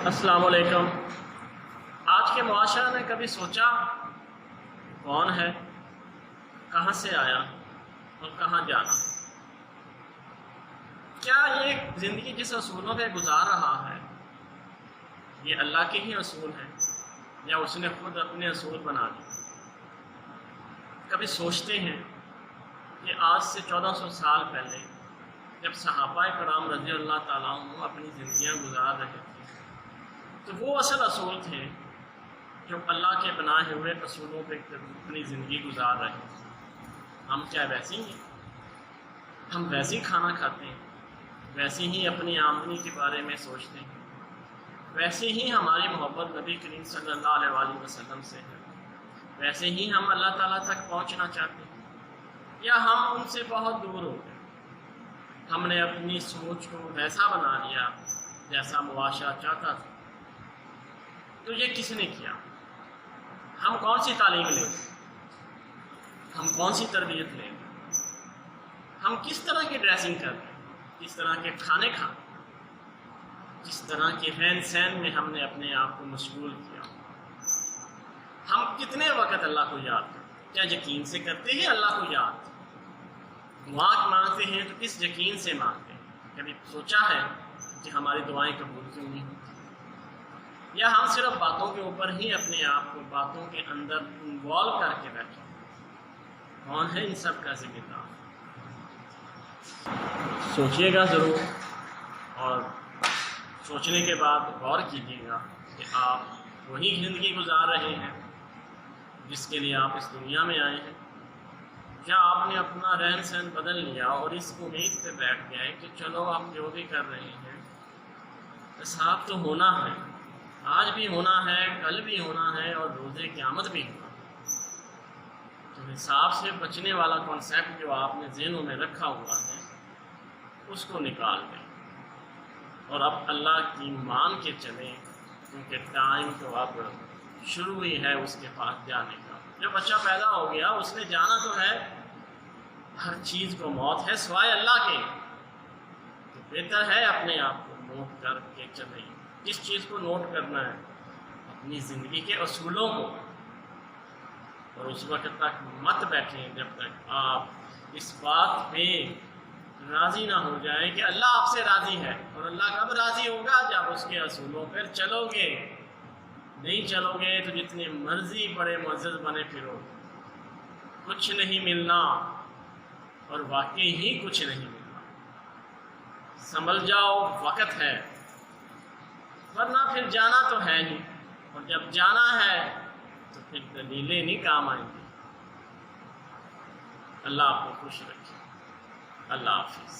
السلام علیکم۔ آج کے معاشرہ نے کبھی سوچا کون ہے، کہاں سے آیا اور کہاں جانا؟ کیا یہ زندگی جس اصولوں پہ گزار رہا ہے یہ اللہ کے ہی اصول ہیں یا اس نے خود اپنے اصول بنا دیے؟ کبھی سوچتے ہیں کہ آج سے 1400 سال پہلے جب صحابہ کرام رضی اللہ تعالیٰ عنہ اپنی زندگیاں گزار رہے تھے تو وہ اصل اصول تھے جو اللہ کے بنائے ہوئے اصولوں پہ اپنی زندگی گزار رہے ہیں۔ ہم کیا ویسے ہی ہیں؟ ہم ویسے ہی کھانا کھاتے ہیں، ویسے ہی اپنی آمدنی کے بارے میں سوچتے ہیں، ویسے ہی ہماری محبت نبی کریم صلی اللہ علیہ وسلم سے ہے، ویسے ہی ہم اللہ تعالیٰ تک پہنچنا چاہتے ہیں، یا ہم ان سے بہت دور ہو گئے؟ ہم نے اپنی سوچ کو ویسا بنا لیا جیسا معاشرہ چاہتا تھا۔ تو یہ کس نے کیا؟ ہم کون سی تعلیم لیں؟ ہم کون سی تربیت لیں؟ ہم کس طرح کی ڈریسنگ کریں، کس طرح کے کھانے کھائیں، کس طرح کے رہن سہن میں ہم نے اپنے آپ کو مشغول کیا؟ ہم کتنے وقت اللہ کو یاد کرتے؟ کیا یقین سے کرتے ہیں اللہ کو یاد؟ دعا مانگتے ہیں تو کس یقین سے مانگتے ہیں؟ کبھی سوچا ہے کہ ہماری دعائیں قبول کیوں نہیں ہوتی؟ یا ہم صرف باتوں کے اوپر ہی اپنے آپ کو باتوں کے اندر انوالو کر کے بیٹھے؟ کون ہے ان سب کا ذمہ دار؟ سوچیے گا ضرور، اور سوچنے کے بعد غور کیجیے گا کہ آپ وہی زندگی گزار رہے ہیں جس کے لیے آپ اس دنیا میں آئے ہیں؟ کیا آپ نے اپنا رہن سہن بدل لیا اور اس امید پہ بیٹھ گئے کہ چلو آپ جو بھی کر رہے ہیں حساب تو ہونا ہے، آج بھی ہونا ہے، کل بھی ہونا ہے اور روز قیامت بھی ہونا ہے؟ تو حساب سے بچنے والا کانسیپٹ جو آپ نے ذہنوں میں رکھا ہوا ہے اس کو نکال دیں اور اب اللہ کی مان کے چلیں، کیونکہ ٹائم تو اب شروع ہی ہے اس کے پاس جانے کا۔ جب بچہ پیدا ہو گیا اس نے جانا تو ہے، ہر چیز کو موت ہے سوائے اللہ کے، تو بہتر ہے اپنے آپ کو نوٹ کر کے چلیں۔ کس چیز کو نوٹ کرنا ہے؟ اپنی زندگی کے اصولوں کو، اور اس وقت تک مت بیٹھیں جب تک آپ اس بات پہ راضی نہ ہو جائیں کہ اللہ آپ سے راضی ہے۔ اور اللہ کب راضی ہوگا؟ جب اس کے اصولوں پر چلو گے۔ نہیں چلو گے تو جتنے مرضی بڑے معزز بنے پھرو، کچھ نہیں ملنا، اور واقعی ہی کچھ نہیں ملنا۔ سنبھل جاؤ، وقت ہے، ورنہ پھر جانا تو ہے ہی، اور جب جانا ہے تو پھر دلیلیں نہیں کام آئیں گی۔ اللہ آپ کو خوش رکھے۔ اللہ حافظ۔